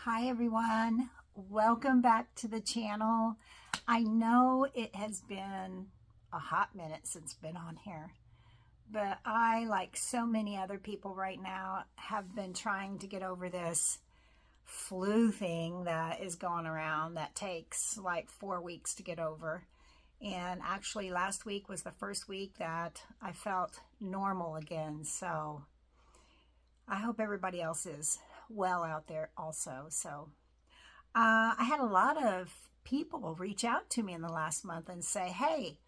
Hi everyone, welcome back to the channel. I know it has been a hot minute since I've been on here, but I, like so many other people right now, have been trying to get over this flu thing that is going around that takes like 4 weeks to get over. And actually last week was the first week that I felt normal again, so I hope everybody else is well out there also. I had a lot of people reach out to me in the last month and say, hey,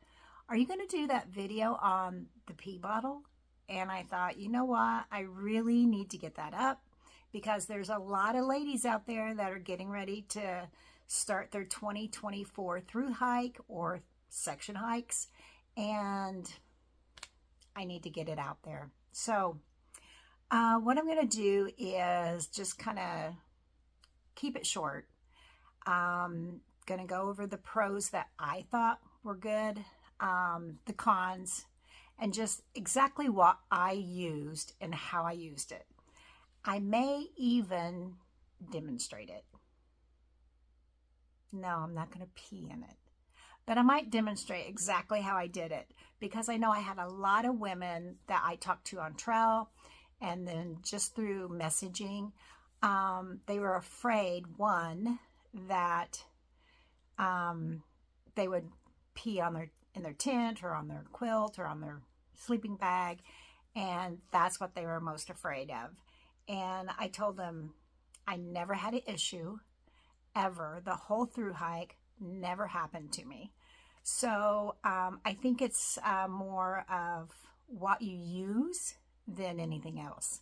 are you going to do that video on the pee bottle? And I thought, you know what? I really need to get that up because there's a lot of ladies out there that are getting ready to start their 2024 through hike or section hikes. And I need to get it out there. So what I'm going to do is just kind of keep it short. Going to go over the pros that I thought were good, the cons, and just exactly what I used and how I used it. I may even demonstrate it. No, I'm not going to pee in it, but I might demonstrate exactly how I did it because I know I had a lot of women that I talked to on trail and then just through messaging. They were afraid, one, that they would pee in their tent or on their quilt or on their sleeping bag, and that's what they were most afraid of. And I told them I never had an issue ever. The whole through hike never happened to me. So I think it's more of what you use than anything else.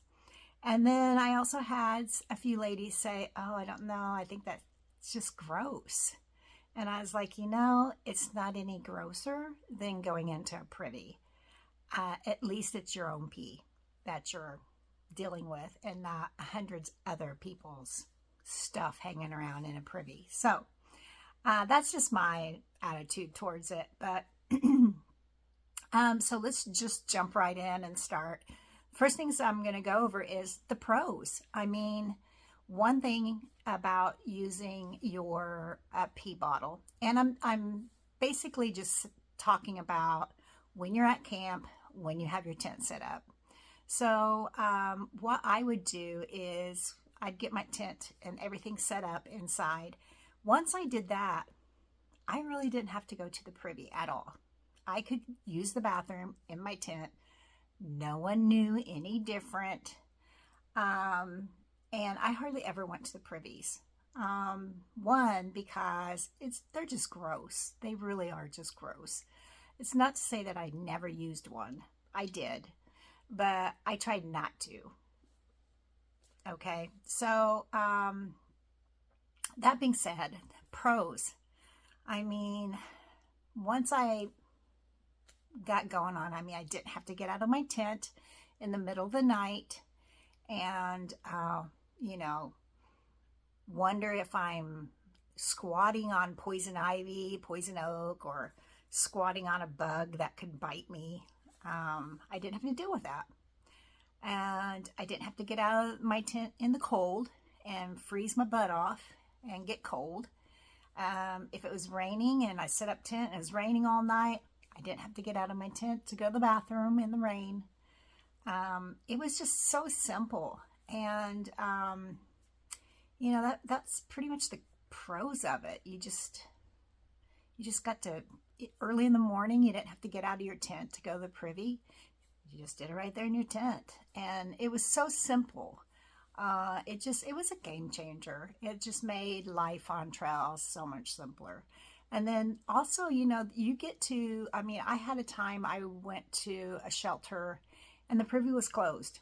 And then I also had a few ladies say, oh, I don't know, I think that's just gross. And I was like, you know, it's not any grosser than going into a privy. At least it's your own pee that you're dealing with and not hundreds other people's stuff hanging around in a privy. So that's just my attitude towards it. But so let's just jump right in and start. First things I'm going to go over is the pros. I mean, one thing about using your pee bottle, and I'm basically just talking about when you're at camp, when you have your tent set up. So what I would do is I'd get my tent and everything set up inside. Once I did that, I really didn't have to go to the privy at all. I could use the bathroom in my tent. No one knew any different. And I hardly ever went to the privies. One, because they're just gross. They really are just gross. It's not to say that I never used one. I did, but I tried not to. Okay, so that being said, pros. I mean, once I got going on, I mean, I didn't have to get out of my tent in the middle of the night and, you know, wonder if I'm squatting on poison ivy, poison oak, or squatting on a bug that could bite me. I didn't have to deal with that. And I didn't have to get out of my tent in the cold and freeze my butt off and get cold. If it was raining and I set up tent and it was raining all night, I didn't have to get out of my tent to go to the bathroom in the rain. It was just so simple. And, you know, that's pretty much the pros of it. You just got to, early in the morning, you didn't have to get out of your tent to go to the privy. You just did it right there in your tent. And it was so simple. It was a game changer. It just made life on trail so much simpler. And then also, you know, you get to, I mean, I had a time I went to a shelter and the privy was closed.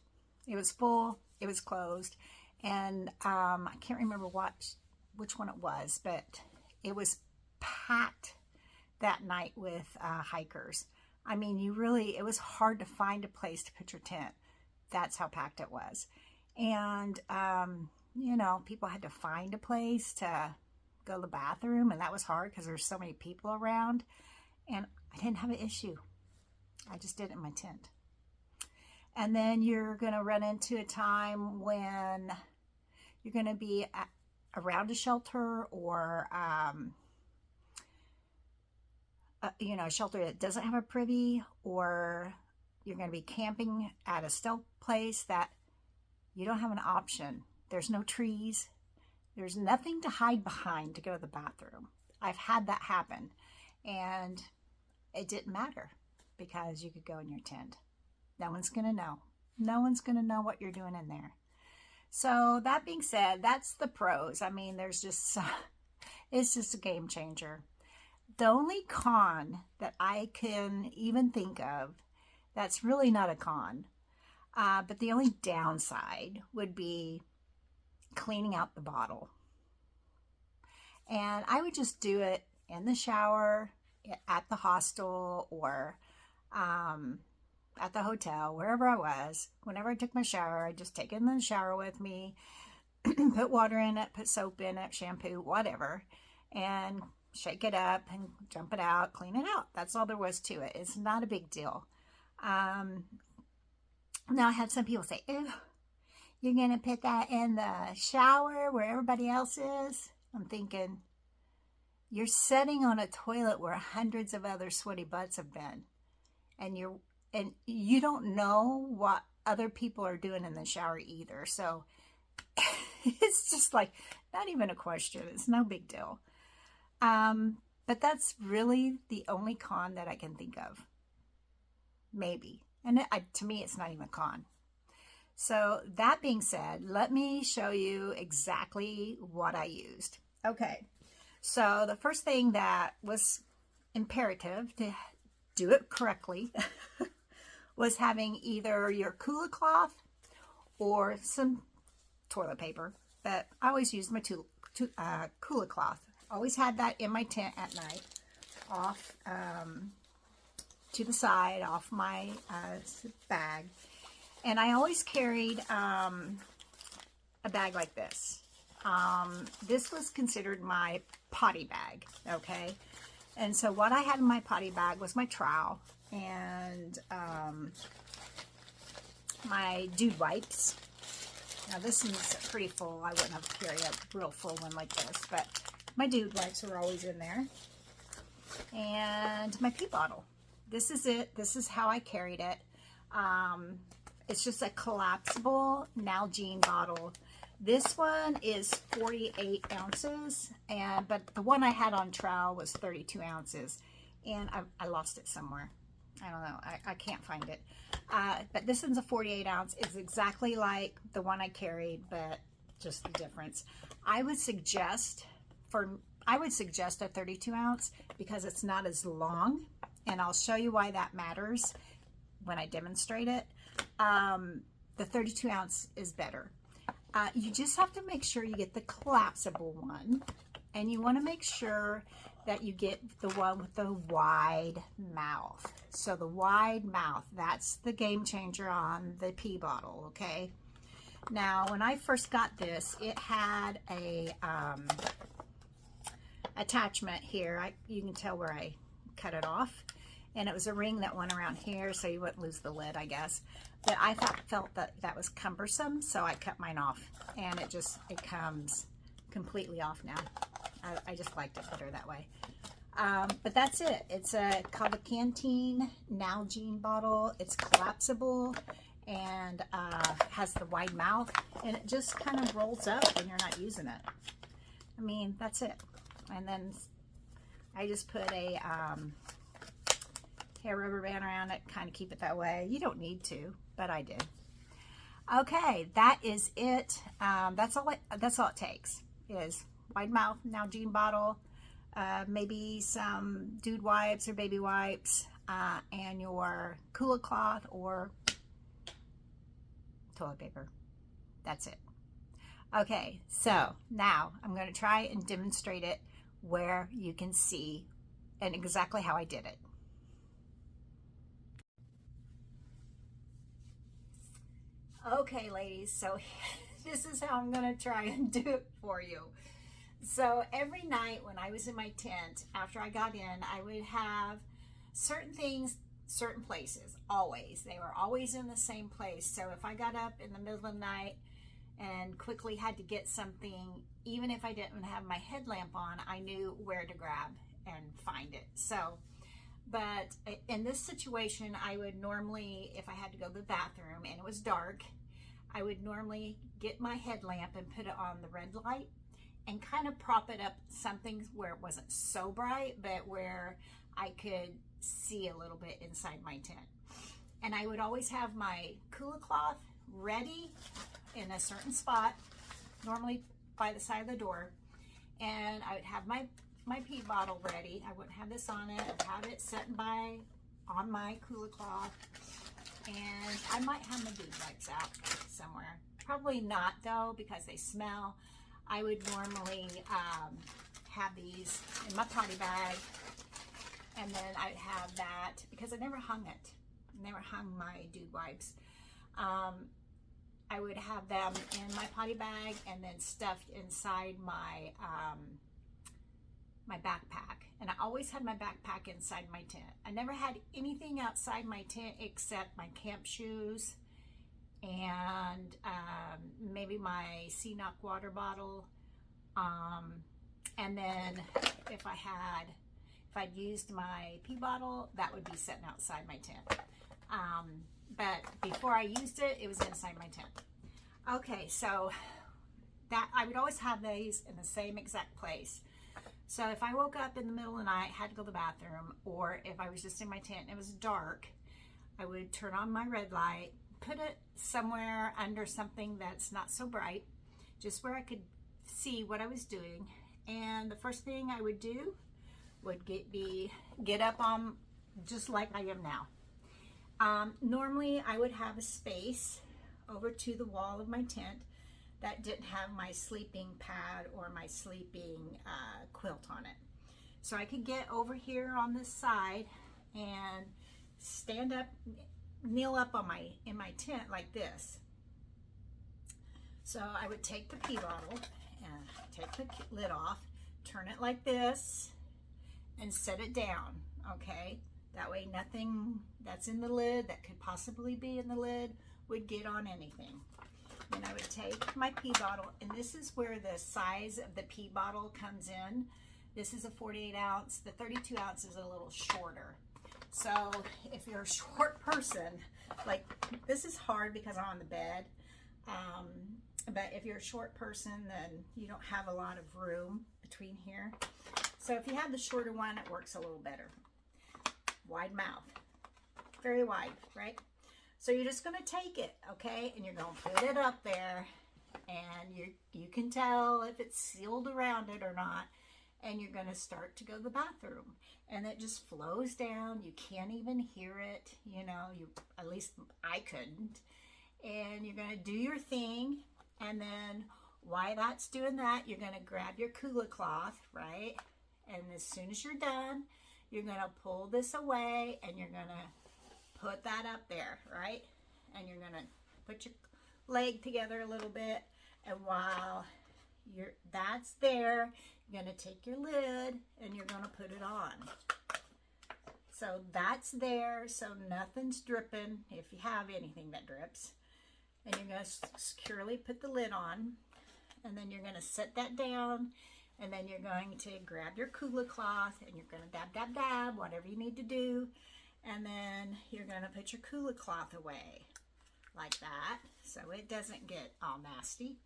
It was full, it was closed. And I can't remember which one it was, but it was packed that night with hikers. I mean, it was hard to find a place to put your tent. That's how packed it was. And, you know, people had to find a place to go to the bathroom, and that was hard because there's so many people around, and I didn't have an issue. I just did it in my tent. And then you're going to run into a time when you're going to be around a shelter, or you know, a shelter that doesn't have a privy, or you're going to be camping at a stealth place that you don't have an option. There's no trees. There's nothing to hide behind to go to the bathroom. I've had that happen, and it didn't matter because you could go in your tent. No one's going to know. No one's going to know what you're doing in there. So that being said, that's the pros. I mean, there's just, it's just a game changer. The only con that I can even think of, that's really not a con, but the only downside would be cleaning out the bottle. And I would just do it in the shower, at the hostel, or at the hotel, wherever I was. Whenever I took my shower, I'd just take it in the shower with me, put water in it, put soap in it, shampoo, whatever, and shake it up and dump it out, clean it out. That's all there was to it. It's not a big deal. Now I had some people say, ew, you're going to put that in the shower where everybody else is? I'm thinking, you're sitting on a toilet where hundreds of other sweaty butts have been. And you don't know what other people are doing in the shower either. So it's just like, not even a question. It's no big deal. But that's really the only con that I can think of. Maybe. And to me, it's not even a con. So that being said, let me show you exactly what I used. Okay. So the first thing that was imperative to do it correctly was having either your Cooler Cloth or some toilet paper. But I always used my Cooler Cloth. Always had that in my tent at night, off to the side, off my bag. And I always carried a bag like this. This was considered my potty bag, okay? And so what I had in my potty bag was my trowel and my dude wipes. Now this one's pretty full. I wouldn't have carried a real full one like this, but my dude wipes were always in there. And my pee bottle. This is it. This is how I carried it. It's just a collapsible Nalgene bottle. This one is 48 ounces, but the one I had on trial was 32 ounces, and I lost it somewhere. I don't know. I can't find it. But this one's a 48 ounce. It's exactly like the one I carried, but just the difference. I would suggest a 32 ounce because it's not as long, and I'll show you why that matters when I demonstrate it. The 32 ounce is better. You just have to make sure you get the collapsible one, and you want to make sure that you get the one with the wide mouth. So the wide mouth, that's the game changer on the pee bottle, okay? Now, when I first got this, it had a attachment here. You can tell where I cut it off. And it was a ring that went around here, so you wouldn't lose the lid, I guess. But I felt that was cumbersome, so I cut mine off. And it comes completely off now. I just liked it better that way. But that's it. It's called a Canteen Nalgene bottle. It's collapsible and has the wide mouth. And it just kind of rolls up when you're not using it. I mean, that's it. And then I just put a hair rubber band around it, kind of keep it that way. You don't need to, but I did. Okay, that is it. That's all it takes is wide mouth Nalgene bottle, maybe some dude wipes or baby wipes, and your Cooler Cloth or toilet paper. That's it. Okay, so now I'm going to try and demonstrate it where you can see and exactly how I did it. Okay, ladies, so this is how I'm going to try and do it for you. So every night when I was in my tent, after I got in, I would have certain things, certain places, always. They were always in the same place. So if I got up in the middle of the night and quickly had to get something. Even if I didn't have my headlamp on, I knew where to grab and find it. So, but in this situation, I would normally, if I had to go to the bathroom and it was dark, I would normally get my headlamp and put it on the red light and kind of prop it up something where it wasn't so bright, but where I could see a little bit inside my tent. And I would always have my cooler cloth ready in a certain spot, normally by the side of the door. And I would have my pee bottle ready. I wouldn't have this on it. I'd have it sitting on my cooler cloth. And I might have my dude wipes out somewhere. Probably not though, because they smell. I would normally have these in my potty bag, and then I'd have that, because I never hung it. Never hung my dude wipes. I would have them in my potty bag and then stuffed inside my my backpack. And I always had my backpack inside my tent. I never had anything outside my tent except my camp shoes and maybe my CNOC water bottle. And then if I'd used my pee bottle, that would be sitting outside my tent. But before I used it, it was inside my tent. Okay, so that I would always have these in the same exact place. So if I woke up in the middle of the night, had to go to the bathroom, or if I was just in my tent and it was dark, I would turn on my red light, put it somewhere under something that's not so bright, just where I could see what I was doing. And the first thing I would do would get up on, just like I am now. Normally I would have a space over to the wall of my tent that didn't have my sleeping pad or my sleeping quilt on it. So I could get over here on this side and stand up, kneel up on in my tent like this. So I would take the pee bottle and take the lid off, turn it like this, and set it down, okay? That way nothing that's in the lid that could possibly be in the lid would get on anything. Then I would take my pee bottle, and this is where the size of the pee bottle comes in. This is a 48 ounce. The 32 ounce is a little shorter. So if you're a short person, like this is hard because I'm on the bed, but if you're a short person, then you don't have a lot of room between here. So if you have the shorter one, it works a little better. Wide mouth, very wide, right? So you're just going to take it, okay, and you're going to put it up there, and you can tell if it's sealed around it or not, and you're going to start to go to the bathroom, and it just flows down. You can't even hear it, you know, at least I couldn't. And you're going to do your thing, and then while that's doing that, you're going to grab your cooler cloth, right? And as soon as you're done, you're going to pull this away, and you're going to put that up there, right? And you're going to put your leg together a little bit, and while that's there, you're going to take your lid and you're going to put it on. So that's there, so nothing's dripping if you have anything that drips. And you're going to securely put the lid on, and then you're going to set that down, and then you're going to grab your cooler cloth, and you're going to dab, dab, dab, whatever you need to do. And then you're going to put your cooler cloth away like that so it doesn't get all nasty.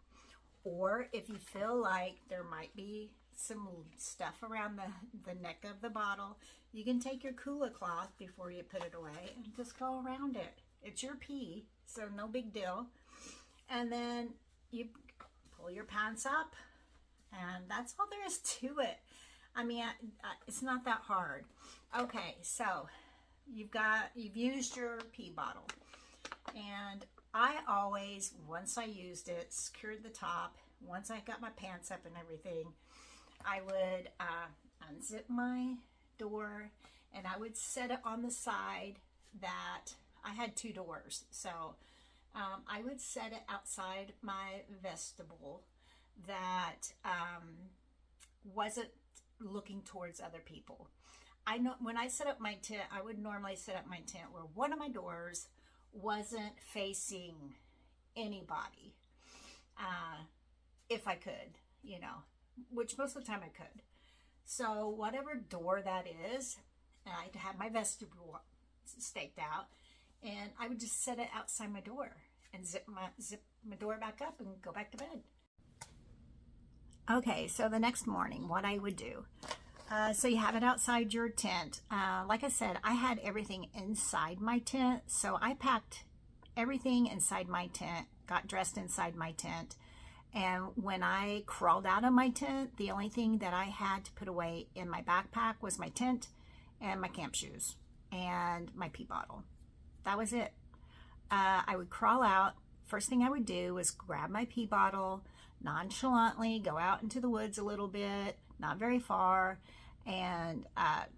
Or if you feel like there might be some stuff around the neck of the bottle, you can take your cooler cloth before you put it away and just go around it. It's your pee, so no big deal. And then you pull your pants up, and that's all there is to it. I mean, it's not that hard. Okay, so you've used your pee bottle, and I always, once I used it, secured the top. Once I got my pants up and everything, I would unzip my door, and I would set it on the side that I had 2 doors. So I would set it outside my vestibule that wasn't looking towards other people. I know when I set up my tent, I would normally set up my tent where one of my doors wasn't facing anybody. if I could, you know, which most of the time I could. So whatever door that is, and I had my vestibule staked out, and I would just set it outside my door and zip my door back up and go back to bed. Okay, so the next morning, what I would do. So you have it outside your tent. Like I said, I had everything inside my tent, so I packed everything inside my tent, got dressed inside my tent. And when I crawled out of my tent, the only thing that I had to put away in my backpack was my tent and my camp shoes and my pee bottle. That was it. I would crawl out. First thing I would do was grab my pee bottle, nonchalantly go out into the woods a little bit, not very far, and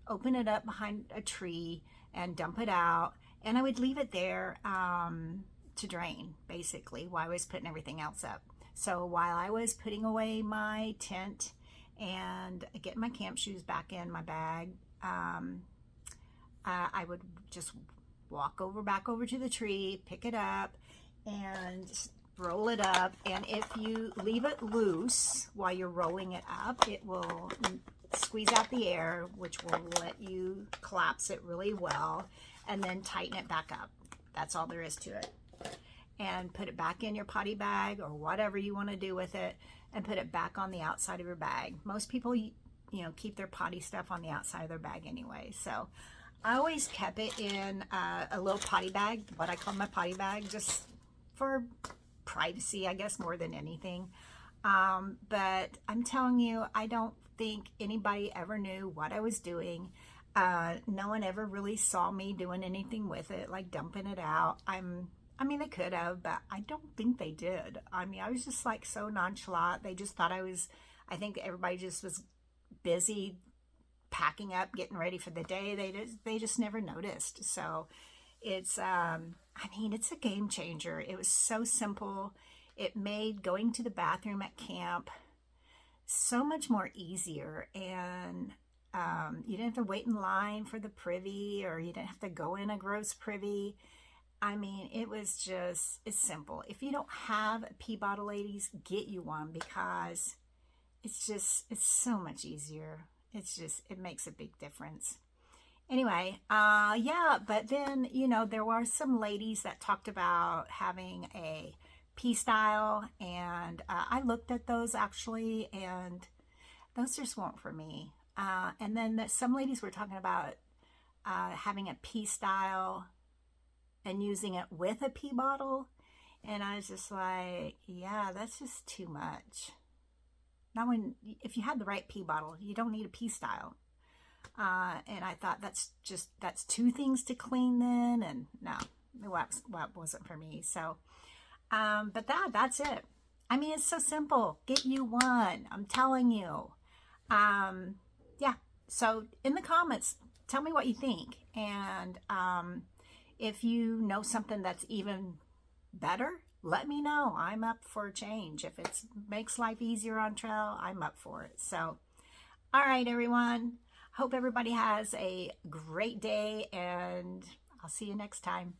open it up behind a tree and dump it out. And I would leave it there to drain, basically, while I was putting everything else up. So while I was putting away my tent and getting my camp shoes back in my bag, I would just walk back over to the tree, pick it up, and roll it up. And if you leave it loose while you're rolling it up, it will squeeze out the air, which will let you collapse it really well, and then tighten it back up. That's all there is to it. And put it back in your potty bag or whatever you want to do with it, and put it back on the outside of your bag. Most people, you know, keep their potty stuff on the outside of their bag anyway. So I always kept it in a little potty bag, what I call my potty bag, just for privacy, I guess, more than anything. But I'm telling you, I don't think anybody ever knew what I was doing. No one ever really saw me doing anything with it, like dumping it out. I mean, they could have, but I don't think they did. I mean, I was just like so nonchalant. They just thought I think everybody just was busy packing up, getting ready for the day. They just never noticed. So it's, I mean, it's a game changer. It was so simple. It made going to the bathroom at camp so much more easier. And you didn't have to wait in line for the privy, or you didn't have to go in a gross privy. I mean, it's simple. If you don't have a pee bottle, ladies, get you one, because it's so much easier. It makes a big difference. Anyway, yeah, but then, you know, there were some ladies that talked about having a pee style, and I looked at those actually, and those just weren't for me. And then some ladies were talking about having a pee style and using it with a pee bottle, and I was just like, yeah, that's just too much. Now, if you had the right pee bottle, you don't need a pee style. And I thought that's two things to clean then, and no, that wasn't for me. So, but that's it. I mean, it's so simple. Get you one. I'm telling you. Yeah. So in the comments, tell me what you think, and if you know something that's even better, let me know. I'm up for a change. If it makes life easier on trail, I'm up for it. So, all right, everyone. Hope everybody has a great day, and I'll see you next time.